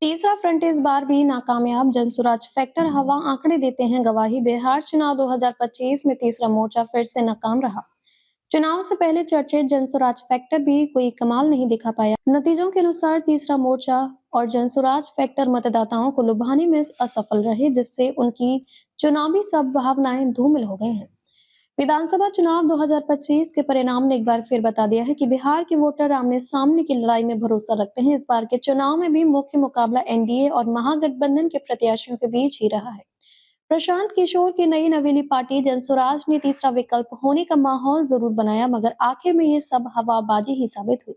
तीसरा फ्रंट इस बार भी नाकामयाब, जनसुराज फैक्टर हवा आंकड़े देते हैं गवाही। बिहार चुनाव 2025 में तीसरा मोर्चा फिर से नाकाम रहा। चुनाव से पहले चर्चित जनसुराज फैक्टर भी कोई कमाल नहीं दिखा पाया। नतीजों के अनुसार तीसरा मोर्चा और जनसुराज फैक्टर मतदाताओं को लुभाने में असफल रहे, जिससे उनकी चुनावी संभावनाएं धूमिल हो गई हैं। विधानसभा चुनाव 2025 के परिणाम ने एक बार फिर बता दिया है कि बिहार के वोटर आमने सामने की लड़ाई में भरोसा रखते हैं। इस बार के चुनाव में भी मुख्य मुकाबला एनडीए और महागठबंधन के प्रत्याशियों के बीच ही रहा है। प्रशांत किशोर की नई नवेली पार्टी जनसुराज ने तीसरा विकल्प होने का माहौल जरूर बनाया, मगर आखिर में ये सब हवाबाजी ही साबित हुई।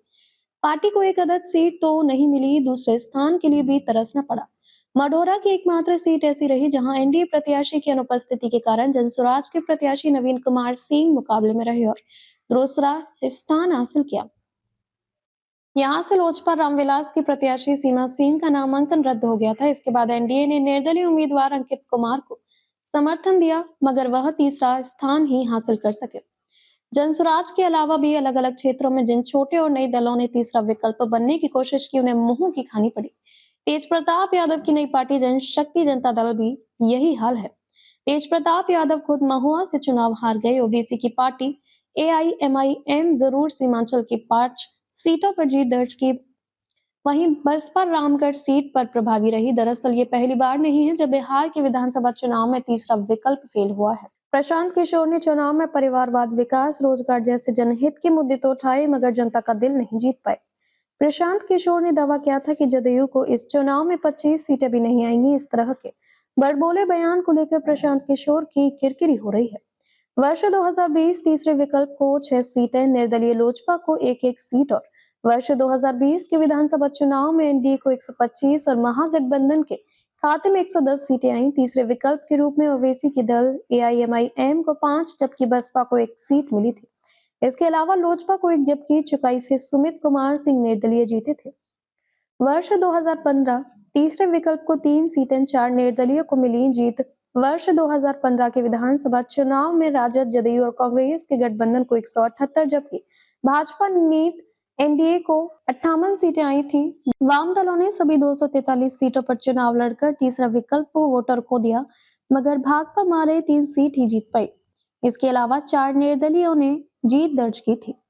पार्टी को एक अदद सीट तो नहीं मिली, दूसरे स्थान के लिए भी तरसना पड़ा। मढ़ौरा की एकमात्र सीट ऐसी रही जहां एनडीए प्रत्याशी की अनुपस्थिति के कारण जनसुराज के प्रत्याशी नवीन कुमार सिंह मुकाबले में रहे और दूसरा स्थान हासिल किया। यहां से लोजपा रामविलास की प्रत्याशी सीमा सिंह का नामांकन रद्द हो गया था। इसके बाद एनडीए ने निर्दलीय उम्मीदवार अंकित कुमार को समर्थन दिया, मगर वह तीसरा स्थान ही हासिल कर सके। जनसुराज के अलावा भी अलग अलग क्षेत्रों में जिन छोटे और नए दलों ने तीसरा विकल्प बनने की कोशिश की, उन्हें मुंह की खानी पड़ी। तेज प्रताप यादव की नई पार्टी जनशक्ति जनता दल भी यही हाल है। तेज प्रताप यादव खुद महुआ से चुनाव हार गए। ओबीसी की पार्टी एआईएमआईएम जरूर सीमांचल की 5 सीटों पर जीत दर्ज की, वहीं बसपा रामगढ़ सीट पर प्रभावी रही। दरअसल ये पहली बार नहीं है जब बिहार के विधानसभा चुनाव में तीसरा विकल्प फेल हुआ है। प्रशांत किशोर ने चुनाव में परिवारवाद, विकास, रोजगार जैसे जनहित के मुद्दे तो उठाए, मगर जनता का दिल नहीं जीत पाए। प्रशांत किशोर ने दावा किया था कि जदयू को इस चुनाव में 25 सीटें भी नहीं आएंगी। इस तरह के बड़बोले बयान को लेकर प्रशांत किशोर की किरकिरी हो रही है। वर्ष 2020 तीसरे विकल्प को 6 सीटें, निर्दलीय लोजपा को एक सीट और वर्ष 2020 के विधानसभा चुनाव में एनडीए को 125 और महागठबंधन के खाते में 110 सीटें आई। तीसरे विकल्प के रूप में ओवैसी की दल एआईएमआईएम को 5 जबकि बसपा को 1 सीट मिली थी। इसके अलावा लोजपा को 1 जबकि चुकाई से सुमित कुमार सिंह निर्दलीय जीते थे। वर्ष 2015 तीसरे विकल्प को 3 सीटें, 4 निर्दलीय को मिली जीत। वर्ष 2015 के विधानसभा चुनाव में राजद, जदयू और कांग्रेस के गठबंधन को 178 जबकि भाजपा नीत एनडीए को 58 सीटें आई थी। वाम दलों ने सभी 243 सीटों पर चुनाव लड़कर तीसरा विकल्प को वोटर को दिया, मगर भाकपा माले 3 सीट ही जीत पाई। इसके अलावा 4 निर्दलीयों ने जीत दर्ज की थी।